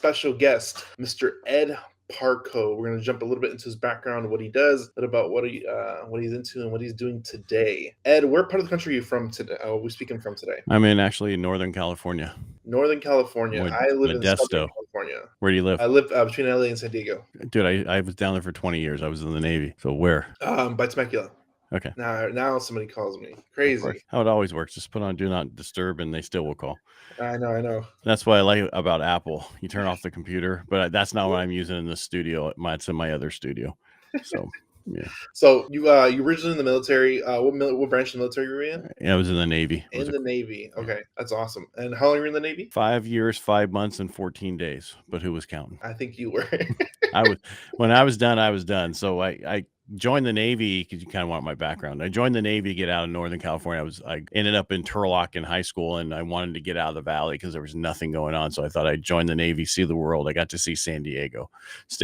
special guest, Mr. Ed Parco. We're going to jump a little bit into his background, what he does, but about what he's into and what he's doing today. Ed, where part of the country are you from today? We speaking from today? I'm in actually Northern California. Northern California. I live in Southern California. Where do you live? I live between LA and San Diego. Dude, I was down there for 20 years. I was in the Navy. So where? By Temecula. Okay. Now somebody calls me. Crazy. How it always works. Just put on do not disturb and they still will call. I know. That's what I like about Apple. You turn off the computer, but that's not what I'm using in the studio. It's in my other studio. So yeah. So you originally in the military. What branch of the military were you in? Yeah, I was in the Navy. In the Navy. Okay, that's awesome. And how long were you in the Navy? 5 years, 5 months, and 14 days. But who was counting? I think you were. When I was done. So I joined the Navy because you kind of want my background. I joined the Navy to get out of Northern California. I ended up in Turlock in high school, and I wanted to get out of the valley because there was nothing going on. So I thought I'd join the Navy, see the world. I got to see San Diego,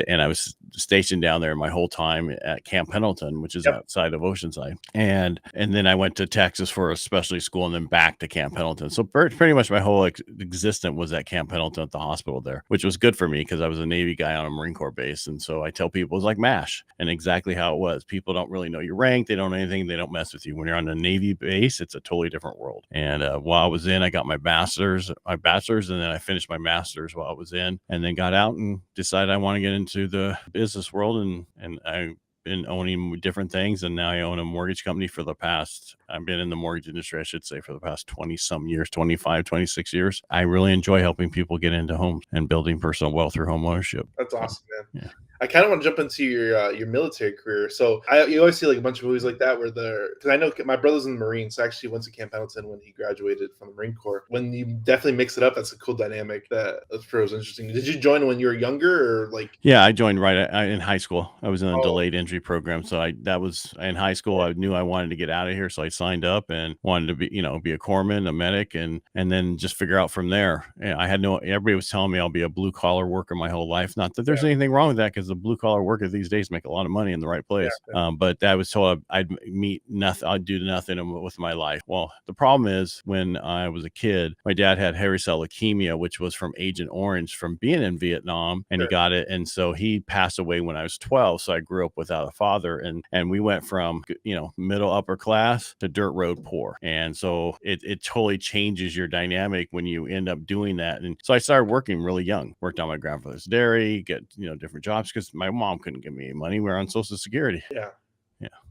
and I was stationed down there my whole time at Camp Pendleton, which is outside of Oceanside. And then I went to Texas for a specialty school, and then back to Camp Pendleton. So pretty much my whole existence was at Camp Pendleton at the hospital there, which was good for me because I was a Navy guy on a Marine Corps base. And so I tell people it's like MASH, and exactly how it was. People don't really know your rank. They don't know anything. They don't mess with you. When you're on a Navy base, it's a totally different world. And while I was in, I got my bachelor's, and then I finished my master's while I was in, and then got out and decided I want to get into the business world. And I've been owning different things, and now I own a mortgage company I've been in the mortgage industry, I should say, for the past 20 some years, 25, 26 years. I really enjoy helping people get into homes and building personal wealth through home ownership. That's awesome, man. Yeah. I kind of want to jump into your military career. So you always see like a bunch of movies like that where because I know my brother's in the Marines, so I actually went to Camp Pendleton when he graduated from the Marine Corps. When you definitely mix it up, that's a cool dynamic that was interesting. Did you join when you were younger or like? Yeah, I joined in high school. I was in a delayed entry program. So in high school, I knew I wanted to get out of here. So I signed up and wanted to be a corpsman, a medic, and then just figure out from there. And everybody was telling me I'll be a blue collar worker my whole life. Not that there's anything wrong with that, because the blue collar worker these days make a lot of money in the right place. But I was told I'd do nothing with my life. Well, the problem is when I was a kid, my dad had hairy cell leukemia, which was from Agent Orange from being in Vietnam, and he got it. And so he passed away when I was 12. So I grew up without a father, and we went from, middle upper class to dirt road poor. And so it totally changes your dynamic when you end up doing that. And so I started working really young, worked on my grandfather's dairy, get, different jobs, because my mom couldn't give me any money. We were on Social Security. Yeah.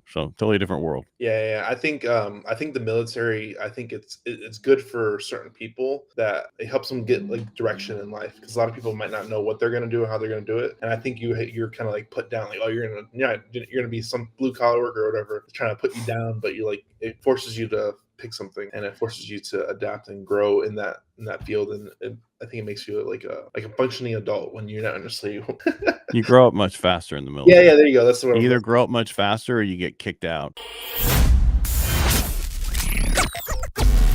So totally different world. Yeah. I think the military, I think it's good for certain people that it helps them get like direction in life, because a lot of people might not know what they're going to do and how they're going to do it. And I think you're kind of like put down like, oh, you're going to be some blue collar worker or whatever, trying to put you down, but it forces you to pick something, and it forces you to adapt and grow in that field. And I think it makes you like a functioning adult when you're not necessarily. You grow up much faster in the military. Yeah, there you go. That's the one. Either grow up much faster or you get kicked out.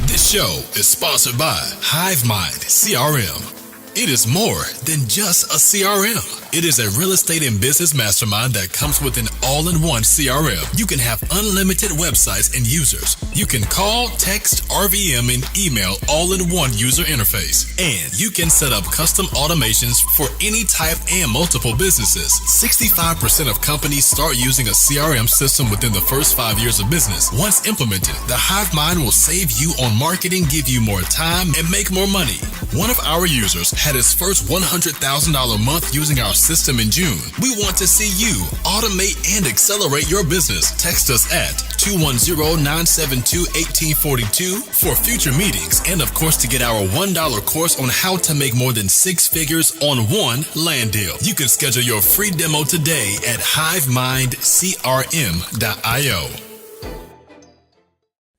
This show is sponsored by HiveMind CRM. It is more than just a CRM. It is a real estate and business mastermind that comes with an all-in-one CRM. You can have unlimited websites and users. You can call, text, RVM, and email all in one user interface. And you can set up custom automations for any type and multiple businesses. 65% of companies start using a CRM system within the first 5 years of business. Once implemented, the HiveMind will save you on marketing, give you more time, and make more money. One of our users had his first $100,000 month using our system in June. We want to see you automate and accelerate your business. Text us at 210-972-1842 for future meetings, and of course to get our $1 course on how to make more than 6 figures on one land deal. You can schedule your free demo today at HiveMindCRM.io.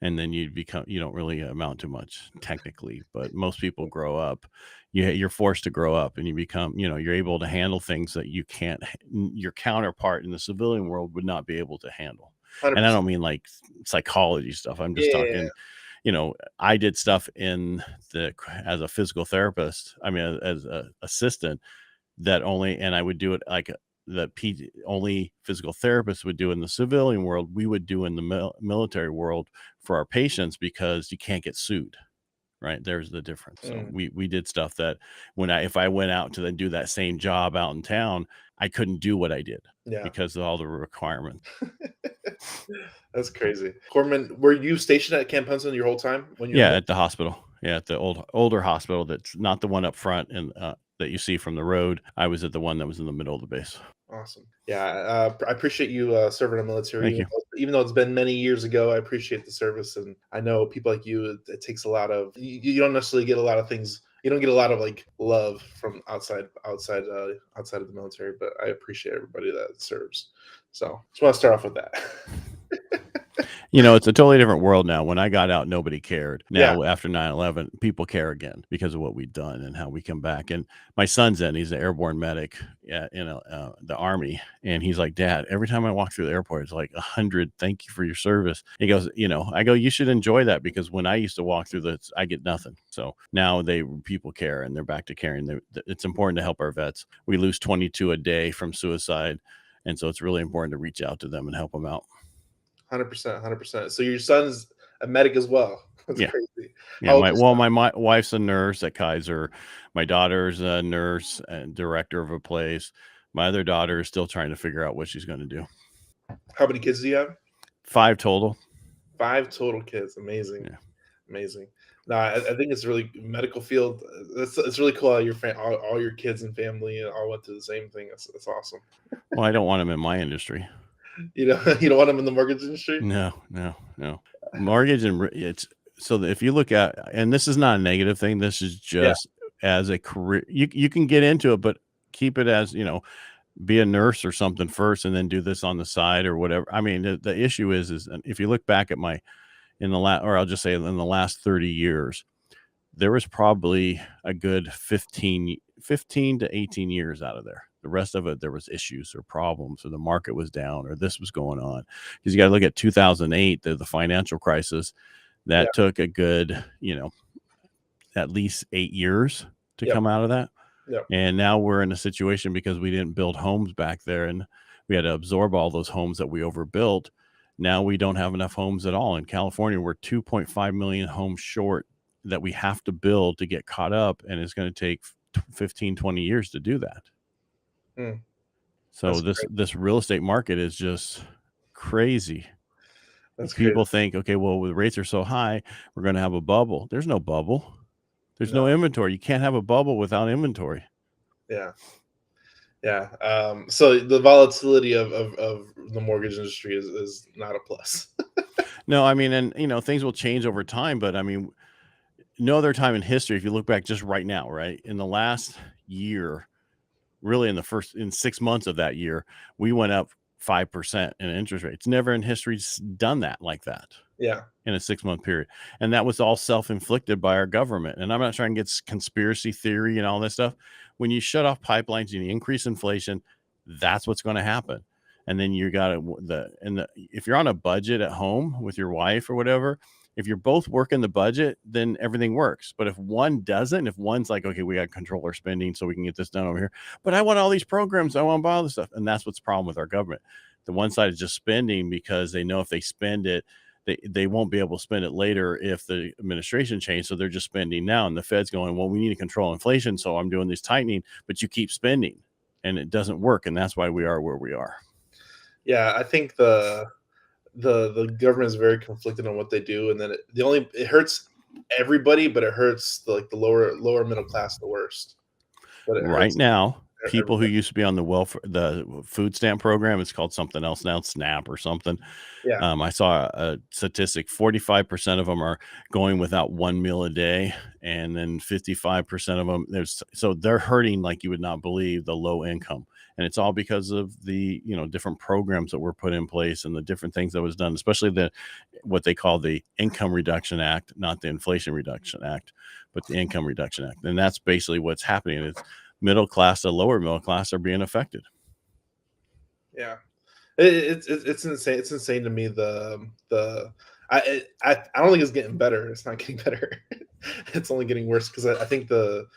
And then you don't really amount to much technically, but most people grow up. You're forced to grow up, and you become, you're able to handle things that your counterpart in the civilian world would not be able to handle. 100%. And I don't mean like psychology stuff. I'm just talking, I did stuff as a physical therapist. I mean, as an assistant and I would do it like only physical therapists would do in the civilian world. We would do in the military world for our patients, because you can't get sued. right? There's the difference. So Mm, we did stuff that if I went out to then do that same job out in town, I couldn't do what I did yeah. because of all the requirements. That's crazy. Corman, were you stationed at Camp Pendleton your whole time when you were in Yeah, the at the hospital. Yeah, at the older hospital that's not the one up front and that you see from the road. I was at the one that was in the middle of the base. Awesome. Yeah, I appreciate you serving in the military. Thank you. Even though it's been many years ago, I appreciate the service, and I know people like you. It takes a lot of. You don't necessarily get a lot of things. You don't get a lot of like love from outside of the military, but I appreciate everybody that serves. So just want to start off with that. It's a totally different world now. When I got out, nobody cared. Yeah, Now, after 9/11, people care again because of what we've done and how we come back. And my son's he's an airborne medic in the Army. And he's like, Dad, every time I walk through the airport, it's like 100, thank you for your service. He goes, I go, you should enjoy that because when I used to walk through this, I get nothing. So now people care and they're back to caring. It's important to help our vets. We lose 22 a day from suicide. And so it's really important to reach out to them and help them out. 100%, 100%. So your son's a medic as well. That's Yeah. crazy. Yeah, How old is he? my wife's a nurse at Kaiser. My daughter's a nurse and director of a place. My other daughter is still trying to figure out what she's going to do. How many kids do you have? 5 total. 5 total kids. Amazing. Yeah. Amazing. No, I think it's really medical field. It's really cool how all your kids and family all went through the same thing. That's awesome. Well, I don't want them in my industry. You don't want them in the mortgage industry. No. Mortgage it's so that if you look at, and this is not a negative thing, this is just as a career. You can get into it, but keep it as be a nurse or something first, and then do this on the side or whatever. I mean, the issue is if you look back at I'll just say in the last 30 years, there was probably a good 15 to 18 years out of there. The rest of it, there was issues or problems, or the market was down, or this was going on. Because you got to look at 2008, the financial crisis, that took a good, at least 8 years to come out of that. Yep. And now we're in a situation because we didn't build homes back there, and we had to absorb all those homes that we overbuilt. Now we don't have enough homes at all. In California, we're 2.5 million homes short that we have to build to get caught up, and it's going to take 15, 20 years to do that. So this real estate market is just crazy. People think, okay, well, the rates are so high, we're going to have a bubble. There's no bubble. There's no inventory. You can't have a bubble without inventory. Yeah. So the volatility of the mortgage industry is not a plus. No, I mean, and things will change over time, but I mean, no other time in history, if you look back just right now, right, in the last year, really in 6 months of that year, we went up 5% in interest rates. Never in history done that like that. Yeah. In a 6-month period. And that was all self-inflicted by our government. And I'm not trying to get conspiracy theory and all this stuff. When you shut off pipelines and you increase inflation, that's what's going to happen. And then you got if you're on a budget at home with your wife or whatever, if you're both working the budget, then everything works. But if one doesn't, if one's like, okay, we got to control our spending so we can get this done over here, but I want all these programs, I want to buy all this stuff. And that's what's the problem with our government. The one side is just spending because they know if they spend it, they won't be able to spend it later if the administration changes. So they're just spending now. And the Fed's going, well, we need to control inflation. So I'm doing this tightening, but you keep spending and it doesn't work. And that's why we are where we are. Yeah, I think the government is very conflicted on what they do, and then it hurts everybody, but it hurts the lower middle class the worst. But right now, people who used to be on the food stamp program, it's called something else now, SNAP or something. Yeah. I saw a statistic: 45% of them are going without one meal a day, and then 55% of them so they're hurting like you would not believe, the low income. And it's all because of the different programs that were put in place and the different things that was done, especially what they call the Income Reduction Act, not the Inflation Reduction Act, but the Income Reduction Act. And that's basically what's happening. It's middle class to lower middle class are being affected. Yeah, it's insane. It's insane to me. I don't think it's getting better. It's not getting better. It's only getting worse because I think the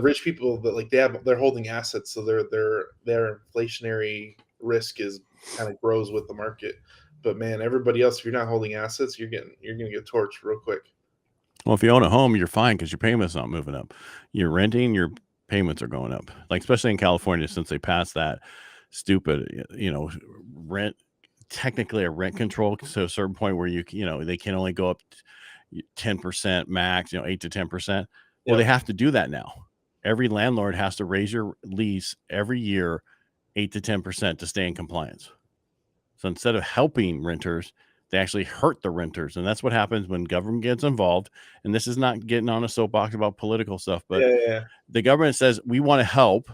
rich people that they're holding assets, so their inflationary risk is kind of grows with the market. But man, everybody else, if you're not holding assets, you're gonna get torched real quick. Well, if you own a home, you're fine because your payment's not moving up. You're renting, your payments are going up. Like especially in California, since they passed that stupid, rent technically a rent control to a certain point where they can only go up 10% max, 8 to 10%. Well, they Yep. have to do that now. Every landlord has to raise your lease every year 8 to 10% to stay in compliance. So instead of helping renters, they actually hurt the renters. And that's what happens when government gets involved. And this is not getting on a soapbox about political stuff, but Yeah. the government says, we want to help.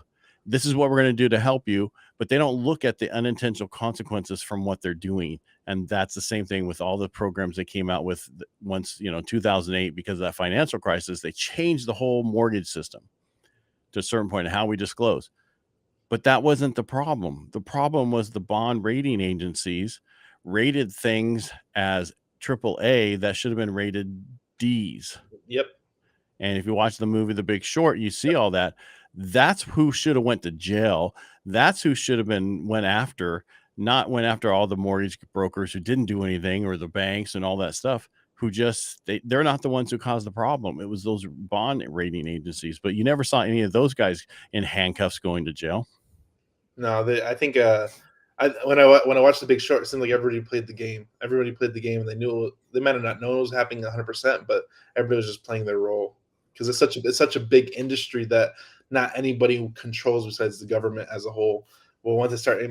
This is what we're going to do to help you. But they don't look at the unintentional consequences from what they're doing. And that's the same thing with all the programs they came out with once, 2008, because of that financial crisis, they changed the whole mortgage system to a certain point of how we disclose. But that wasn't the problem. The problem was the bond rating agencies rated things as AAA that should have been rated Ds. Yep. And if you watch the movie The Big Short, you see all that. That's who should have went to jail. That's who should have went after, not went after all the mortgage brokers who didn't do anything, or the banks and all that stuff, who they're not the ones who caused the problem. It was those bond rating agencies. But you never saw any of those guys in handcuffs going to jail. No, I think when I watched The Big Short, it seemed like everybody played the game. Everybody played the game, and they might have not known it was happening 100%, but everybody was just playing their role because it's such a big industry that not anybody controls besides the government as a whole. Well, once they start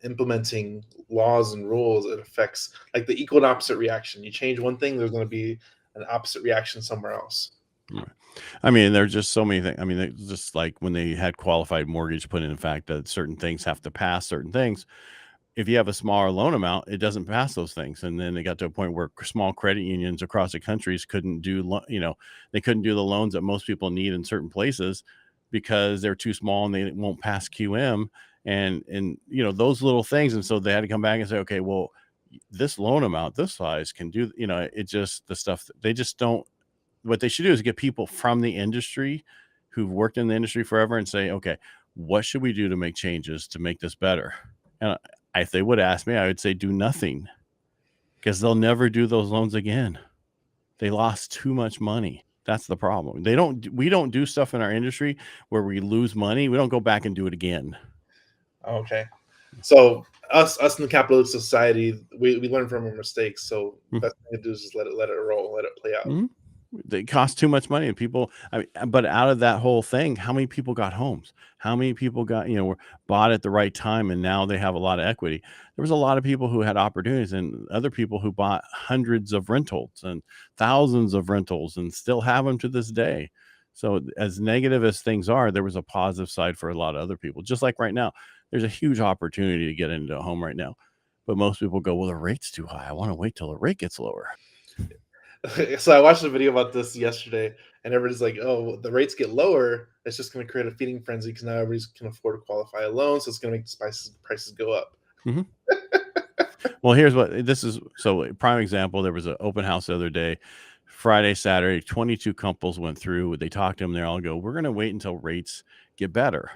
implementing laws and rules, it affects like the equal and opposite reaction. You change one thing, there's going to be an opposite reaction somewhere else. Right. I mean, there's just so many things. I mean, it's just like when they had qualified mortgage put in fact that certain things have to pass certain things. If you have a smaller loan amount, it doesn't pass those things. And then they got to a point where small credit unions across the countries couldn't do, they couldn't do the loans that most people need in certain places because they're too small and they won't pass QM and those little things. And so they had to come back and say, okay, well, this loan amount, this size can do, it just the stuff that they just don't. What they should do is get people from the industry who've worked in the industry forever and say, okay, what should we do to make changes to make this better? And if they would ask me, I would say do nothing, because they'll never do those loans again. They lost too much money. That's the problem. We don't do stuff in our industry where we lose money. We don't go back and do it again. Okay. So us in the capitalist society, we learn from our mistakes. So the best thing to do is just let it roll, let it play out. Mm-hmm. They cost too much money, and people. But out of that whole thing, how many people got homes? How many people got were bought at the right time, and now they have a lot of equity? There was a lot of people who had opportunities, and other people who bought hundreds of rentals and thousands of rentals, and still have them to this day. So, as negative as things are, there was a positive side for a lot of other people. Just like right now, there's a huge opportunity to get into a home right now, but most people go, "Well, the rate's too high. I want to wait till the rate gets lower." So I watched a video about this yesterday, and everybody's like, "Oh, the rates get lower. It's just going to create a feeding frenzy because now everybody can afford to qualify a loan, so it's going to make the prices go up." Mm-hmm. Well, here's what this is. So, prime example: there was an open house the other day, Friday, Saturday. 22 couples went through. They talked to them. They all go, "We're going to wait until rates get better."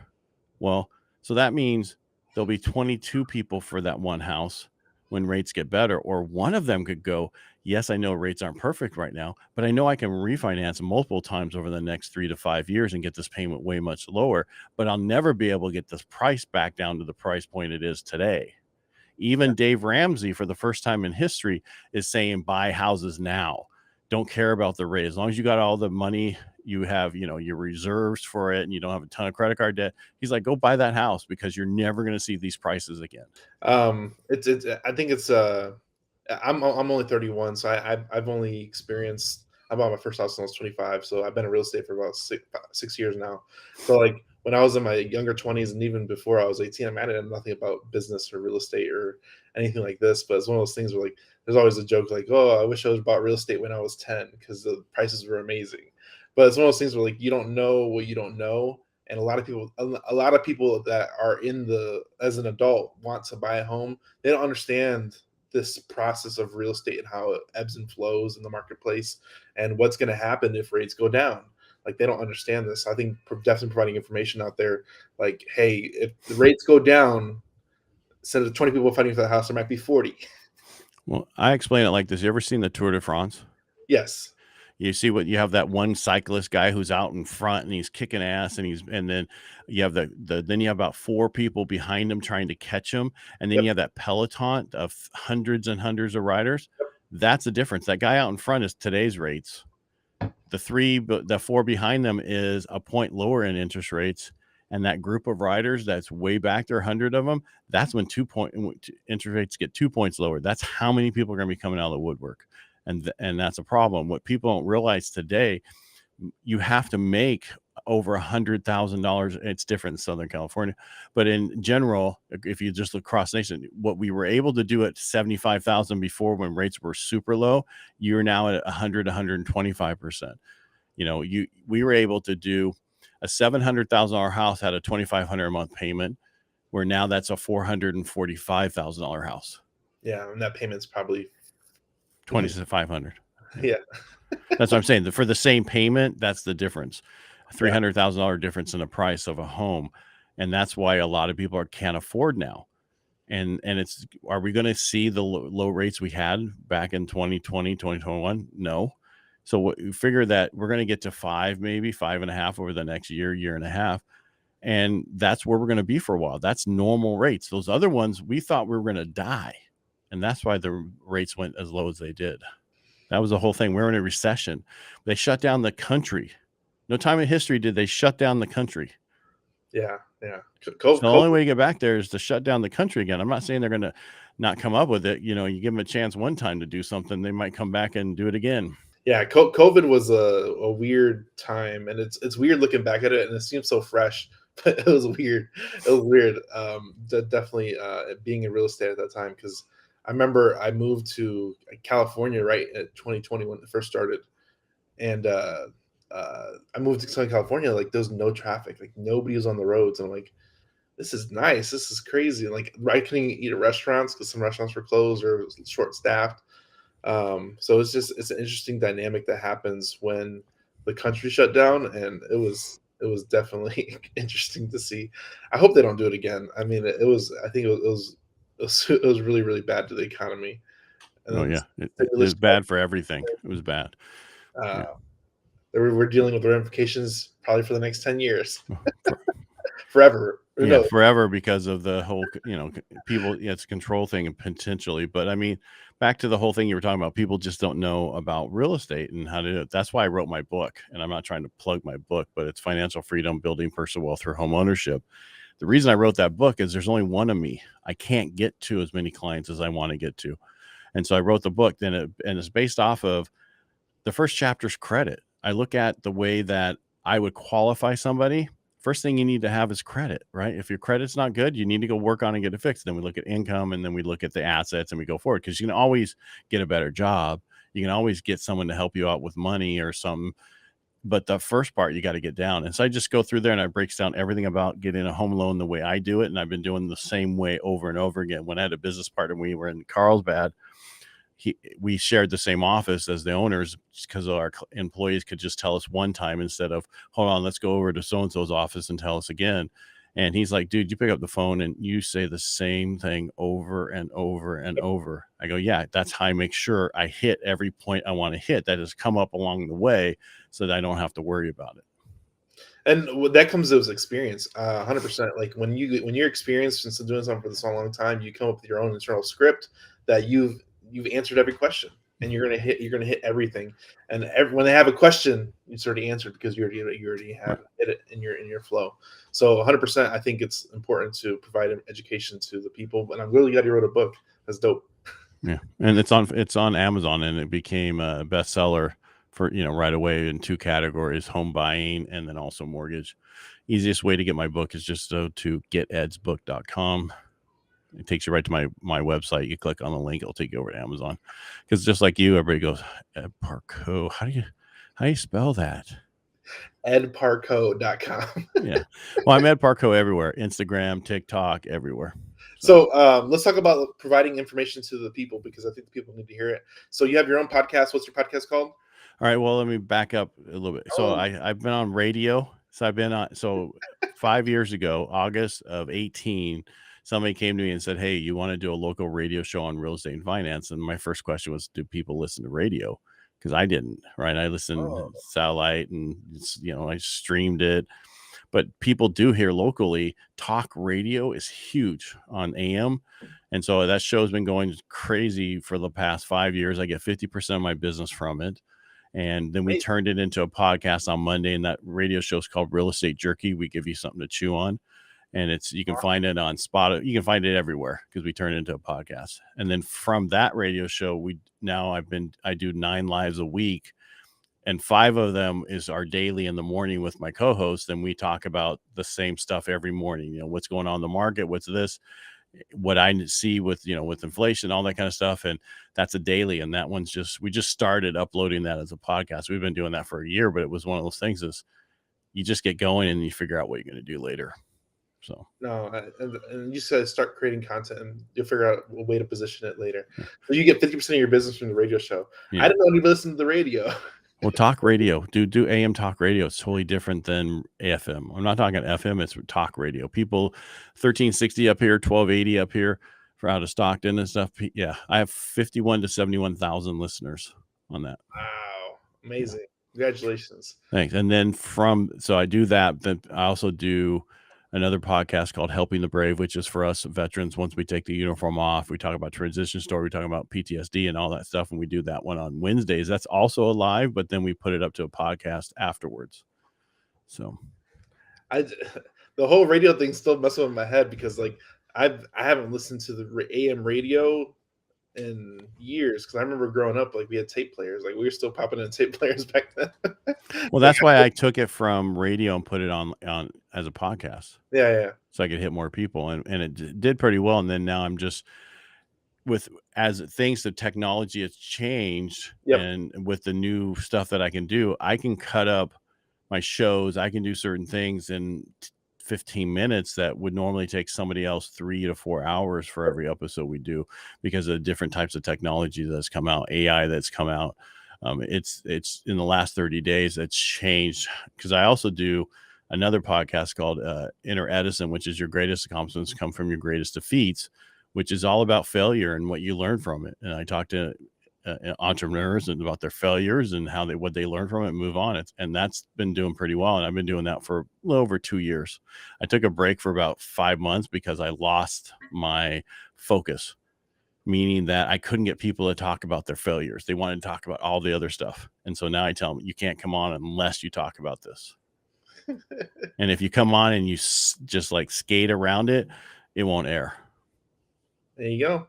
Well, so that means there'll be 22 people for that one house when rates get better, or one of them could go, yes, I know rates aren't perfect right now, but I know I can refinance multiple times over the next 3 to 5 years and get this payment way much lower, but I'll never be able to get this price back down to the price point it is today. Even Dave Ramsey, for the first time in history, is saying buy houses now. Don't care about the rate. As long as you got all the money, you have, your reserves for it, and you don't have a ton of credit card debt. He's like, go buy that house because you're never going to see these prices again. It's I think it's I'm only 31, so I've only experienced. I bought my first house when I was 25, so I've been in real estate for about six years now. So like when I was in my younger 20s and even before I was 18, I didn't know nothing about business or real estate or anything like this. But it's one of those things where like there's always a joke like, oh, I wish I was bought real estate when I was 10 because the prices were amazing. But it's one of those things where like you don't know what you don't know. And a lot of people that are as an adult want to buy a home. They don't understand this process of real estate and how it ebbs and flows in the marketplace and what's going to happen if rates go down. Like they don't understand this. I think definitely providing information out there, like, hey, if the rates go down, instead of 20 people fighting for the house, there might be 40. Well, I explain it like this. You ever seen the Tour de France? Yes. You see what you have, that one cyclist guy who's out in front and he's kicking ass, and then you have then you have about 4 people behind him trying to catch him, and then Yep. you have that peloton of hundreds and hundreds of riders. That's the difference. That guy out in front is today's rates. The 4 behind them is a point lower in interest rates, and that group of riders that's way back there, 100 of them, that's when interest rates get 2 points lower. That's how many people are going to be coming out of the woodwork, and that's a problem. What people don't realize today, you have to make over $100,000. It's different in Southern California, but in general, if you just look across nation, what we were able to do at 75,000 before when rates were super low, you're now at 125%. We were able to do a $700,000 house had a $2,500 a month payment, where now that's a $445,000 house. Yeah, and that payment's probably $2,500. Yeah. That's what I'm saying. For the same payment, that's the difference. A $300,000 difference in the price of a home. And that's why a lot of people can't afford now. And are we going to see the low rates we had back in 2020, 2021? No. So we figure that we're going to get to 5, maybe 5.5 over the next year and a half. And that's where we're going to be for a while. That's normal rates. Those other ones, we thought we were going to die. And that's why the rates went as low as they did. That was the whole thing. We're in a recession. They shut down the country. No time in history did they shut down the country. Yeah. So the only way to get back there is to shut down the country again. I'm not saying they're going to not come up with it. You give them a chance one time to do something, they might come back and do it again. Yeah, COVID was a weird time, and it's weird looking back at it, and it seems so fresh, but it was weird. It was weird. Definitely being in real estate at that time, because I remember I moved to California right at 2020 when it first started, and I moved to Southern California. Like, there was no traffic, like nobody was on the roads, and I'm like, this is nice, this is crazy. And like, I couldn't eat at restaurants because some restaurants were closed or short staffed. So it's an interesting dynamic that happens when the country shut down, and it was definitely interesting to see. I hope they don't do it again. I mean, I think it was really, really bad to the economy. And it was bad for everything. It was bad. We're dealing with the ramifications probably for the next 10 years. Forever. Forever, because of the whole, people, it's a control thing and potentially. But I mean, back to the whole thing you were talking about, people just don't know about real estate and how to do it. That's why I wrote my book, and I'm not trying to plug my book, but it's Financial Freedom, Building Personal Wealth Through Home Ownership. The reason I wrote that book is there's only one of me. I can't get to as many clients as I want to get to. And so I wrote the book, and it's based off of the first chapter's credit. I look at the way that I would qualify somebody. First thing you need to have is credit, right? If your credit's not good, you need to go work on and get it fixed. Then we look at income, and then we look at the assets, and we go forward, because you can always get a better job. You can always get someone to help you out with money or something. But the first part, you got to get down. And so I just go through there and I breaks down everything about getting a home loan the way I do it. And I've been doing the same way over and over again. When I had a business partner, we were in Carlsbad. We shared the same office as the owners, because our employees could just tell us one time instead of, hold on, let's go over to so-and-so's office and tell us again. And he's like, dude, you pick up the phone and you say the same thing over and over and over. I go, yeah, that's how I make sure I hit every point I want to hit that has come up along the way, so that I don't have to worry about it. And that comes with experience, 100%. Like, when you're experienced and doing something for so long time, you come up with your own internal script that you've answered every question, and you're gonna hit everything. And when they have a question, it's already answered, because you already have hit it in your flow. So 100%, I think it's important to provide education to the people. And I'm really glad you wrote a book. That's dope. Yeah, and it's on Amazon, and it became a bestseller for right away in 2 categories: home buying and then also mortgage. Easiest way to get my book is just go to getedsbook.com. It takes you right to my website. You click on the link, it'll take you over to Amazon. Because just like you, everybody goes, Ed Parco. How do you spell that? edparco.com. Yeah. Well, I'm Ed Parco everywhere. Instagram, TikTok, everywhere. So let's talk about providing information to the people, because I think the people need to hear it. So you have your own podcast. What's your podcast called? All right. Well, let me back up a little bit. So I've been on radio. So 5 years ago, August of 18, somebody came to me and said, hey, you want to do a local radio show on real estate and finance? And my first question was, do people listen to radio? because I didn't, right? I listened Oh, satellite and I streamed it. But people do here locally. Talk radio is huge on AM. And so that show's been going crazy for the past 5 years. I get 50% of my business from it. And then we amazing. turned it into a podcast on Monday, and that radio show is called Real Estate Jerky. We give you something to chew on. And you can find it on Spotify. You can find it everywhere because we turned it into a podcast. And then from that radio show, I do 9 lives a week, and 5 of them is our daily in the morning with my co-host. And we talk about the same stuff every morning. What's going on in the market, what's this, what I see with inflation, all that kind of stuff. And that's a daily. And that one's we just started uploading that as a podcast. We've been doing that for a year, but it was one of those things is you just get going and you figure out what you're going to do later. So no, and you just gotta start creating content, and you'll figure out a way to position it later. So you get 50% of your business from the radio show. Yeah. I didn't know anybody listened to the radio. Well, talk radio, do AM talk radio. It's totally different than FM. I'm not talking FM. It's talk radio. People, 1360 up here, 1280 up here for out of Stockton and stuff. Yeah, I have 51 to 71,000 listeners on that. Wow, amazing! Congratulations. Thanks. And then so I do that. Then I also do another podcast called Helping the Brave, which is for us veterans. Once we take the uniform off, we talk about transition story, we talk about PTSD and all that stuff. And we do that one on Wednesdays. That's also a live, but then we put it up to a podcast afterwards. So the whole radio thing still messes with my head because like I haven't listened to the AM radio in years because I remember growing up, like we had tape players, like we were still popping in tape players back then. Well, that's why I took it from radio and put it on as a podcast. Yeah. So I could hit more people, and it did pretty well. And then now I'm just the technology has changed, and with the new stuff that I can do, I can cut up my shows. I can do certain things in 15 minutes that would normally take somebody else 3 to 4 hours for every episode we do because of different types of technology that's come out, AI that's come out. It's in the last 30 days that's changed, because I also do another podcast called Inner Edison, which is your greatest accomplishments come from your greatest defeats, which is all about failure and what you learn from it. And I talk to entrepreneurs and about their failures and what they learn from it and move on. And that's been doing pretty well. And I've been doing that for a little over 2 years. I took a break for about 5 months because I lost my focus, meaning that I couldn't get people to talk about their failures. They wanted to talk about all the other stuff. And so now I tell them, you can't come on unless you talk about this. And if you come on and you just like skate around it, it won't air. There you go.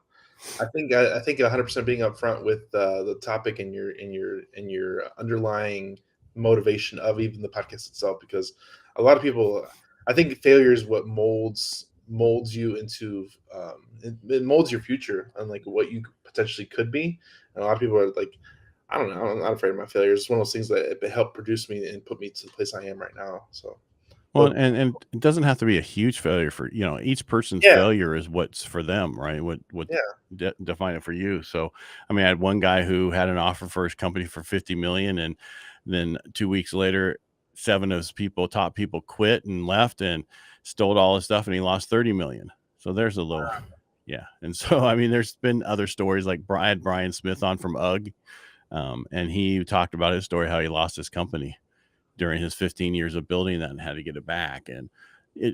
I think 100% being upfront with the topic and your underlying motivation of even the podcast itself, because a lot of people, I think failure is what molds you into it molds your future and like what you potentially could be. And a lot of people are like, I don't know, I'm not afraid of my failures. It's one of those things that it helped produce me and put me to the place I am right now. So well, and it doesn't have to be a huge failure for, each person's failure is what's for them, right? What define it for you. So, I mean, I had one guy who had an offer for his company for 50 million. And then 2 weeks later, 7 of his top people quit and left and stole all his stuff, and he lost 30 million. So there's a little, yeah. And so, I mean, there's been other stories like I had Brian Smith on from UGG. And he talked about his story, how he lost his company during his 15 years of building that and had to get it back. And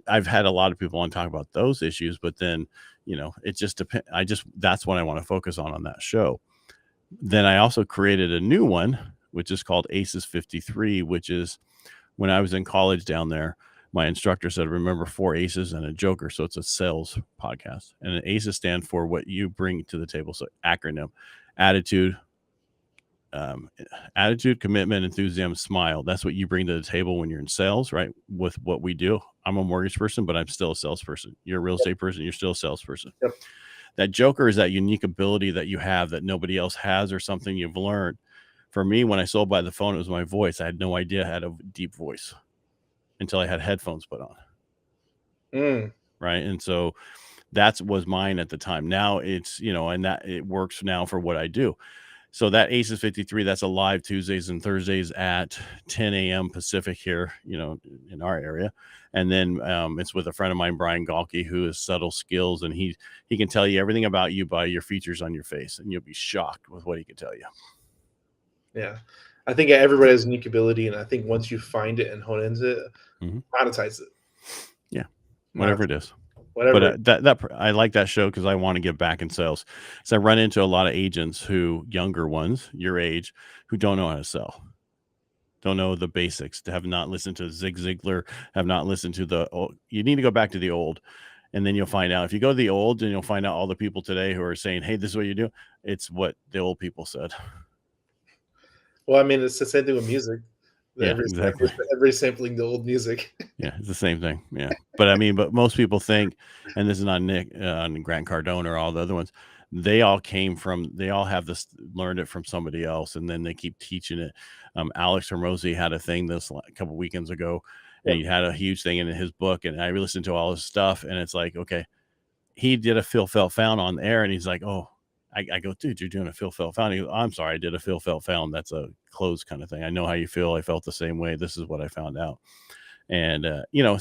I've had a lot of people on talk about those issues, but then, it just depends. That's what I want to focus on that show. Then I also created a new one, which is called Aces 53, which is when I was in college down there, my instructor said, remember 4 aces and a joker. So it's a sales podcast, and an aces stand for what you bring to the table. So acronym: attitude, commitment, enthusiasm, smile. That's what you bring to the table when you're in sales, right? With what we do. I'm a mortgage person, but I'm still a salesperson. You're a real estate person, you're still a salesperson. Yep. That joker is that unique ability that you have that nobody else has, or something you've learned. For me, when I sold by the phone, it was my voice. I had no idea I had a deep voice until I had headphones put on. Right. And so that was mine at the time. Now it's, and that it works now for what I do. So that Aces 53, that's a live Tuesdays and Thursdays at 10 a.m. Pacific here, in our area. And then it's with a friend of mine, Brian Galke, who has subtle skills, and he can tell you everything about you by your features on your face, and you'll be shocked with what he can tell you. Yeah. I think everybody has unique ability, and I think once you find it and hone into it, Mhm. monetize it. Yeah, whatever it is. Whatever. But I like that show because I want to get back in sales. So I run into a lot of agents younger ones, your age, who don't know how to sell, don't know the basics, have not listened to Zig Ziglar, have not listened to the old. You need to go back to the old, and then you'll find out. If you go to the old, and you'll find out all the people today who are saying, "Hey, this is what you do." It's what the old people said. Well, I mean, it's the same thing with music. Yeah, exactly. Every sampling the old music. Yeah, it's the same thing. Yeah, but I mean, but most people think, and this is not Nick and Grant Cardone or all the other ones. They all have this, learned it from somebody else, and then they keep teaching it. Alex Hormozy had a thing a couple weekends ago, and he had a huge thing in his book, and I listened to all his stuff, and it's like, okay, he did a Feel Felt Found on air, and he's like, oh. I go, dude, you're doing a Feel Felt Found. He goes, I'm sorry, I did a Feel Felt Found. That's a closed kind of thing. I know how you feel. I felt the same way. This is what I found out. And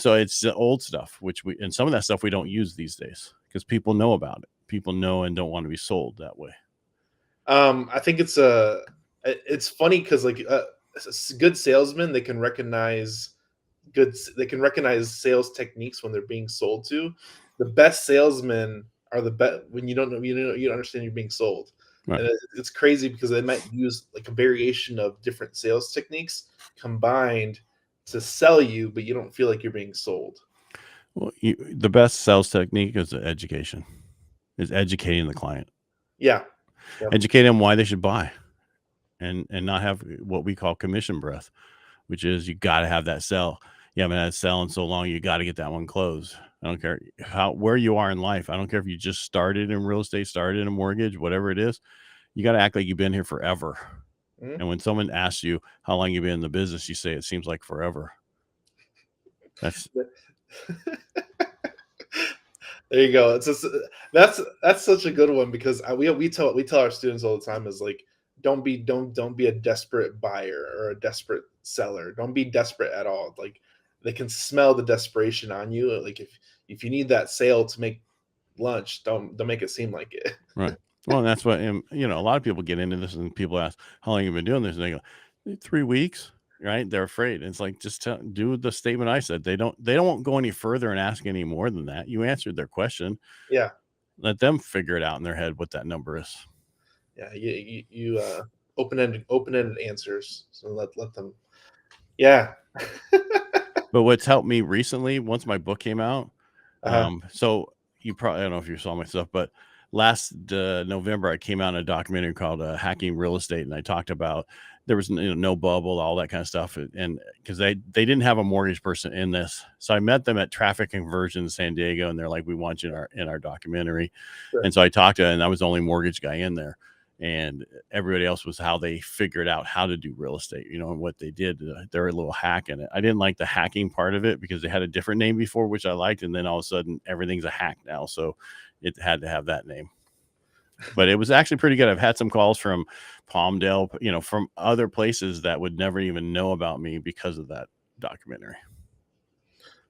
so it's the old stuff, and some of that stuff we don't use these days because people know about it. People know and don't want to be sold that way. I think it's funny because like good salesmen, they can recognize sales techniques when they're being sold to. The best salesmen are the best when you don't understand you're being sold. Right. And it's crazy because they might use like a variation of different sales techniques combined to sell you, but you don't feel like you're being sold. Well, the best sales technique is education, is educating the client. Yeah. Yep. Educate them why they should buy, and not have what we call commission breath, which is you got to have that sell. You haven't had a sell in so long, you got to get that one closed. I don't care where you are in life. I don't care if you just started in real estate, started in a mortgage, whatever it is. You got to act like you've been here forever. Mm-hmm. And when someone asks you how long you've been in the business, you say it seems like forever. That's there you go. That's such a good one because we tell our students all the time is like don't be a desperate buyer or a desperate seller. Don't be desperate at all. Like they can smell the desperation on you. Like if you need that sale to make lunch, don't make it seem like it. Right. Well, and that's what a lot of people get into this, and people ask how long you've been doing this, and they go 3 weeks. Right? They're afraid. It's like just do the statement I said. They don't go any further and ask any more than that. You answered their question. Yeah. Let them figure it out in their head what that number is. Yeah, you open-ended answers. So let them. Yeah. But what's helped me recently, once my book came out, so you probably, I don't know if you saw my stuff, but last November I came out in a documentary called Hacking Real Estate, and I talked about there was no bubble, all that kind of stuff, and because they didn't have a mortgage person in this, so I met them at Traffic Conversion in San Diego, and they're like, we want you in our documentary. Sure. And so I talked to them, and I was the only mortgage guy in there, and everybody else was how they figured out how to do real estate, and what they did. They're a little hack in it. I didn't like the hacking part of it because they had a different name before, which I liked, and then all of a sudden everything's a hack now, so it had to have that name. But it was actually pretty good. I've had some calls from Palmdale, from other places that would never even know about me because of that documentary.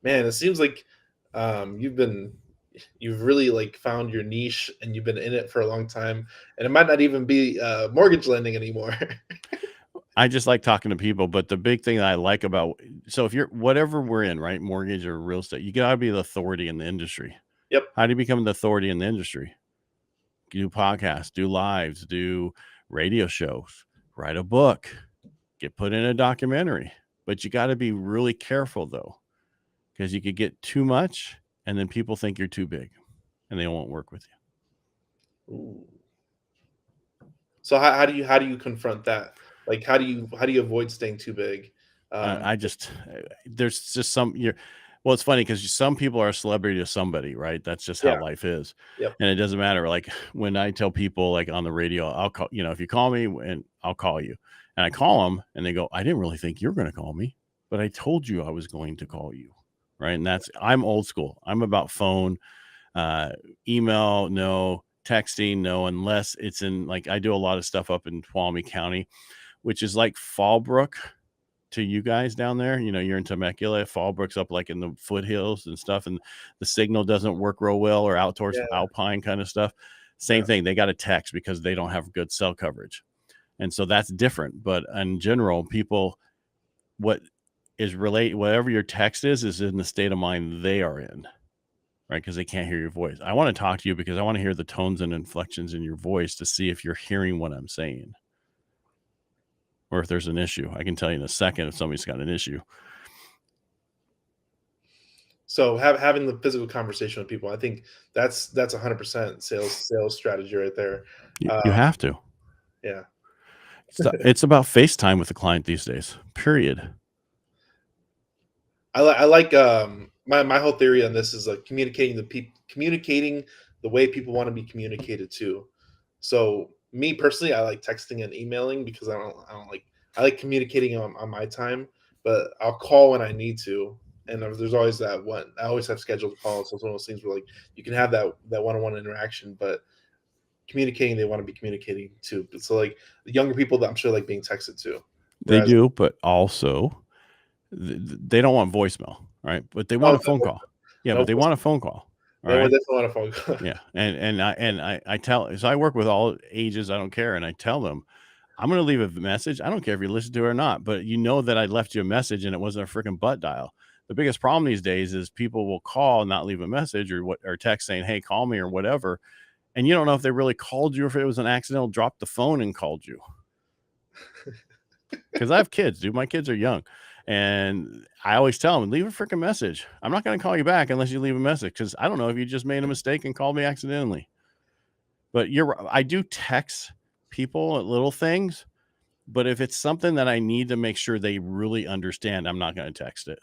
Man, it seems like you've really like found your niche, and you've been in it for a long time, and it might not even be mortgage lending anymore. I just like talking to people, but the big thing that I like about, so if you're whatever we're in, right, mortgage or real estate, you gotta be the authority in the industry. Yep. How do you become the authority in the industry? Do podcasts, do lives, do radio shows, write a book, get put in a documentary. But you got to be really careful though, because you could get too much, and then people think you're too big, and they won't work with you. Ooh. So how do you confront that? Like how do you avoid staying too big? There's just well, it's funny because some people are a celebrity to somebody, right? That's just how life is. Yep. And it doesn't matter. Like when I tell people, like on the radio, I'll call, if you call me, and I'll call you, and I call them, and they go, I didn't really think you were going to call me, but I told you I was going to call you. Right. And I'm old school. I'm about phone, email, no, texting, no, unless it's in, like, I do a lot of stuff up in Tuolumne County, which is like Fallbrook to you guys down there. You're in Temecula. Fallbrook's up like in the foothills and stuff, and the signal doesn't work real well, or out towards Alpine kind of stuff. Same thing. They got a text because they don't have good cell coverage. And so that's different. But in general, people, whatever your text is in the state of mind they are in, right? Because they can't hear your voice. I want to talk to you because I want to hear the tones and inflections in your voice to see if you're hearing what I'm saying or if there's an issue. I can tell you in a second if somebody's got an issue. So having the physical conversation with people, I think that's 100% sales strategy right there. You have to. Yeah. It's about FaceTime with the client these days, period. I like my whole theory on this is like communicating the way people want to be communicated to. So me personally, I like texting and emailing because I like communicating on my time, but I'll call when I need to. And there's always that one. I always have scheduled calls. So it's one of those things where like you can have that one-on-one interaction, but communicating, they want to be communicating too. So like the younger people that I'm sure like being texted to. They do, but also they don't want voicemail, right? But they want a phone call. Yeah, but they want a phone call. They definitely want a phone call. Yeah, and I tell. So I work with all ages. I don't care, and I tell them, I'm going to leave a message. I don't care if you listen to it or not, but you know that I left you a message and it wasn't a freaking butt dial. The biggest problem these days is people will call and not leave a message or text saying, "Hey, call me" or whatever, and you don't know if they really called you or if it was an accidental drop the phone and called you. Because I have kids, dude. My kids are young. And I always tell them, leave a freaking message. I'm not going to call you back unless you leave a message because I don't know if you just made a mistake and called me accidentally. But I do text people at little things. But if it's something that I need to make sure they really understand, I'm not going to text it.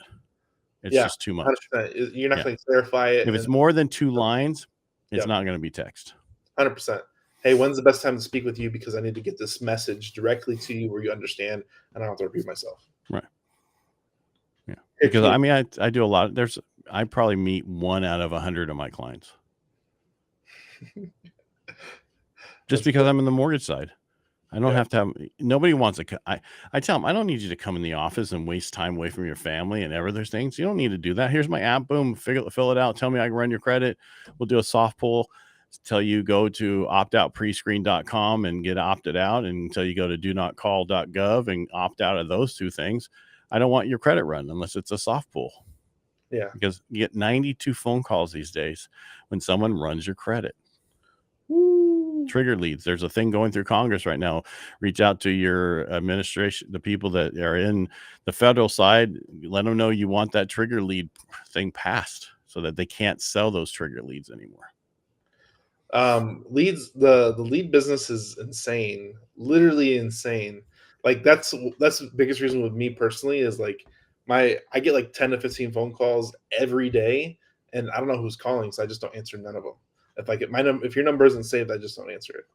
It's just too much. 100%. You're not going to clarify it. If it's more than 2 lines, it's not going to be text. 100%. Hey, when's the best time to speak with you? Because I need to get this message directly to you where you understand and I don't have to repeat myself. Right. Yeah. Because I mean, I do a lot. I probably meet 1 out of 100 of my clients. Just because I'm in the mortgage side. I don't have to have, nobody wants I tell them, I don't need you to come in the office and waste time away from your family and there's things. You don't need to do that. Here's my app. Boom, fill it out. Tell me I can run your credit. We'll do a soft pull. Tell you go to optoutprescreen.com and get opted out, and until you go to donotcall.gov and opt out of those 2 things. I don't want your credit run unless it's a soft pull. Yeah. Because you get 92 phone calls these days when someone runs your credit. Woo. Trigger leads. There's a thing going through Congress right now. Reach out to your administration, the people that are in the federal side, let them know you want that trigger lead thing passed so that they can't sell those trigger leads anymore. Leads, the lead business is insane, literally insane. Like that's the biggest reason with me personally is like I get like 10 to 15 phone calls every day and I don't know who's calling, so I just don't answer none of them. If I get if your number isn't saved, I just don't answer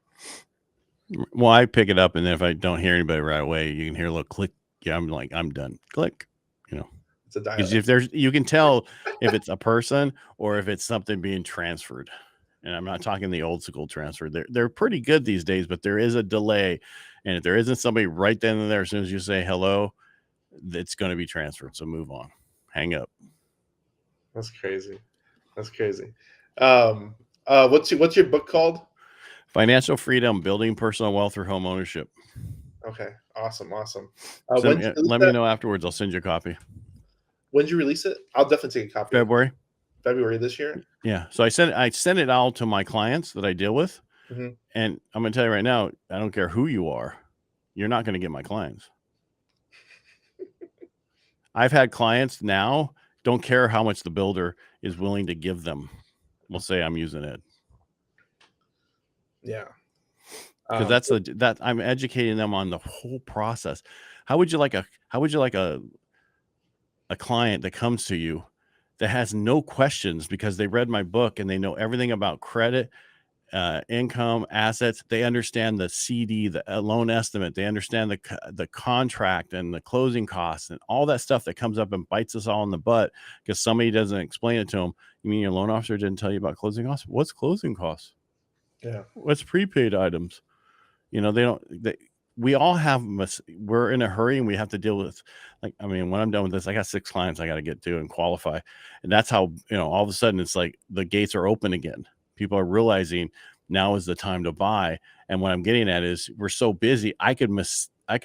it. Well, I pick it up, and then if I don't hear anybody right away, you can hear a little click. Yeah, I'm like, I'm done. Click. It's a dial. If you can tell if it's a person or if it's something being transferred. And I'm not talking the old school transfer. They're pretty good these days, but there is a delay. And if there isn't somebody right then and there, as soon as you say hello, it's going to be transferred. So move on. Hang up. That's crazy. What's your book called? Financial Freedom: Building Personal Wealth Through Home Ownership. Okay. Awesome. Let me know afterwards. I'll send you a copy. When did you release it? I'll definitely take a copy. February this year. Yeah. So I sent it all to my clients that I deal with. Mm-hmm. And I'm going to tell you right now, I don't care who you are. You're not going to get my clients. I've had clients now, don't care how much the builder is willing to give them. We'll say I'm using it. Yeah. Because that I'm educating them on the whole process. How would you like a client that comes to you that has no questions because they read my book and they know everything about credit, income, assets. They understand the CD, the loan estimate. They understand the contract and the closing costs and all that stuff that comes up and bites us all in the butt because somebody doesn't explain it to them. You mean your loan officer didn't tell you about closing costs? What's closing costs? Yeah. What's prepaid items? We all have, we're in a hurry and we have to deal with, when I'm done with this, I got 6 clients I got to get to and qualify. And that's how, all of a sudden it's like the gates are open again. People are realizing Now is the time to buy. And what I'm getting at is we're so busy, I could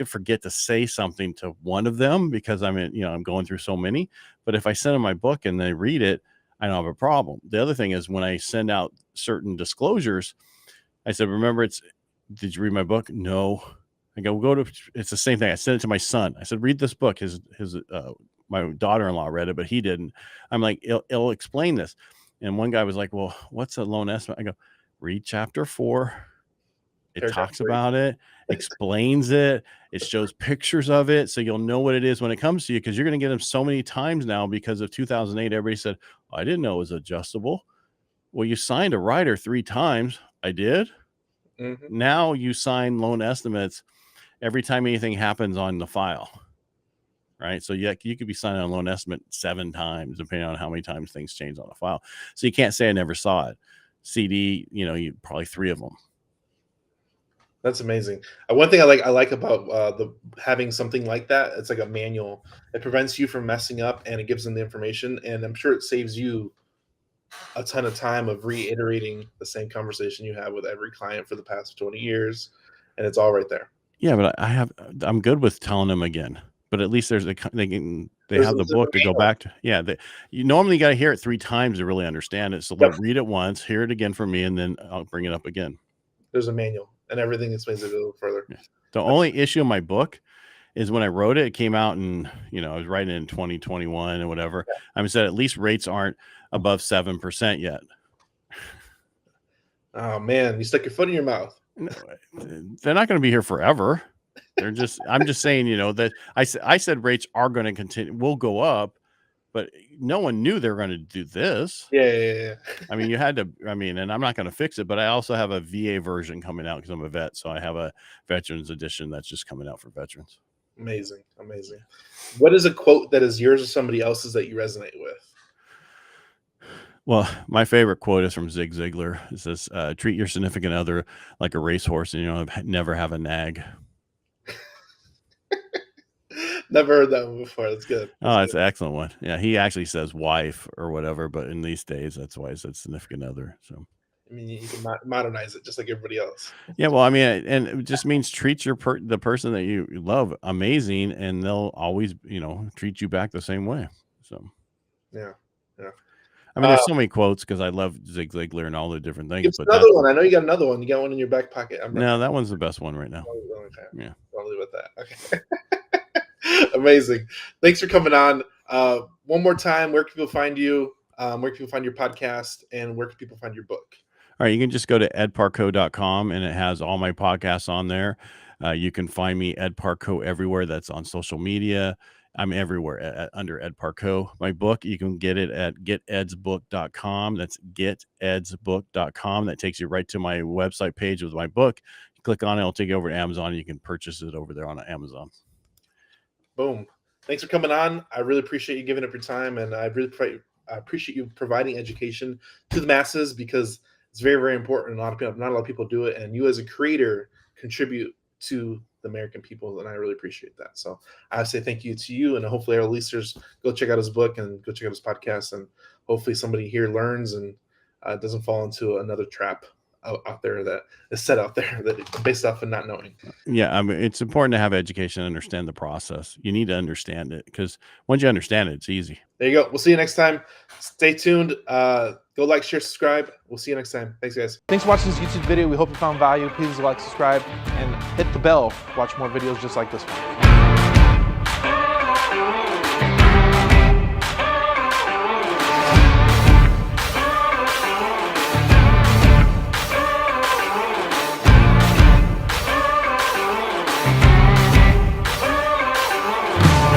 forget to say something to one of them because I'm going through so many. But if I send them my book and they read it, I don't have a problem. The other thing is when I send out certain disclosures, I said, remember, did you read my book? No. I go it's the same thing. I sent it to my son. I said, read this book. My daughter-in-law read it, but he didn't. I'm like, it'll explain this. And one guy was like, well, what's a loan estimate? I go, read chapter 4. It talks about it, explains it. It shows pictures of it. So you'll know what it is when it comes to you, because you're going to get them so many times now because of 2008. Everybody said, oh, I didn't know it was adjustable. Well, you signed a rider 3 times. I did. Mm-hmm. Now you sign loan estimates every time anything happens on the file. Right. So yeah, you could be signing a loan estimate 7 times, depending on how many times things change on the file. So you can't say I never saw it. CD, you probably 3 of them. That's amazing. One thing I like about having something like that, it's like a manual. It prevents you from messing up, and it gives them the information. And I'm sure it saves you a ton of time of reiterating the same conversation you have with every client for the past 20 years, and it's all right there. Yeah, but I'm good with telling them again. But at least they have the book to go back to. Yeah, you normally got to hear it 3 times to really understand it. So they'll read it once, hear it again from me, and then I'll bring it up again. There's a manual, and everything explains it a little further. Yeah. The only issue in my book is when I wrote it, it came out in, I was writing it in 2021 or whatever. I said at least rates aren't above 7% yet. Oh man, you stuck your foot in your mouth. No, they're not going to be here forever. I'm just saying, that I said rates are going to continue, will go up, but no one knew they were going to do this. Yeah. You had to, and I'm not going to fix it, but I also have a VA version coming out because I'm a vet. So I have a veterans edition that's just coming out for veterans. Amazing. What is a quote that is yours or somebody else's that you resonate with? Well, my favorite quote is from Zig Ziglar. It says, treat your significant other like a racehorse and never have a nag. Never heard that one before. That's good. That's an excellent one. Yeah, he actually says wife or whatever, but in these days, that's why he said significant other. So, you can modernize it just like everybody else. Yeah, well, and it just means treat the person that you love amazing, and they'll always, treat you back the same way. So, yeah. There's so many quotes because I love Zig Ziglar and all the different things. But another one. I know you got another one. You got one in your back pocket. No, that one's the best one right now. Okay. Yeah, I'll leave it at that. Okay. Amazing. Thanks for coming on. One more time, where can people find you? Where can people find your podcast? And where can people find your book? All right, you can just go to edparco.com, and it has all my podcasts on there. You can find me, Ed Parco, everywhere that's on social media. I'm everywhere under Ed Parco. My book, you can get it at getedsbook.com. That's getedsbook.com. That takes you right to my website page with my book. You click on it, it'll take you over to Amazon. And you can purchase it over there on Amazon. Boom. Thanks for coming on. I really appreciate you giving up your time, and I really appreciate you providing education to the masses, because it's very, very important. Not a lot of people do it, and you as a creator contribute to the American people, and I really appreciate that. So I say thank you to you, and hopefully our listeners go check out his book and go check out his podcast, and hopefully somebody here learns and doesn't fall into another trap out there that is set out there that based off of not knowing. Yeah, it's important to have education and understand the process. You need to understand it, because once you understand it, it's easy. There you go. We'll see you next time. Stay tuned. Go like, share, subscribe. We'll see you next time. Thanks, guys. Thanks for watching this YouTube video. We hope you found value. Please like, subscribe, and hit the bell to watch more videos just like this one.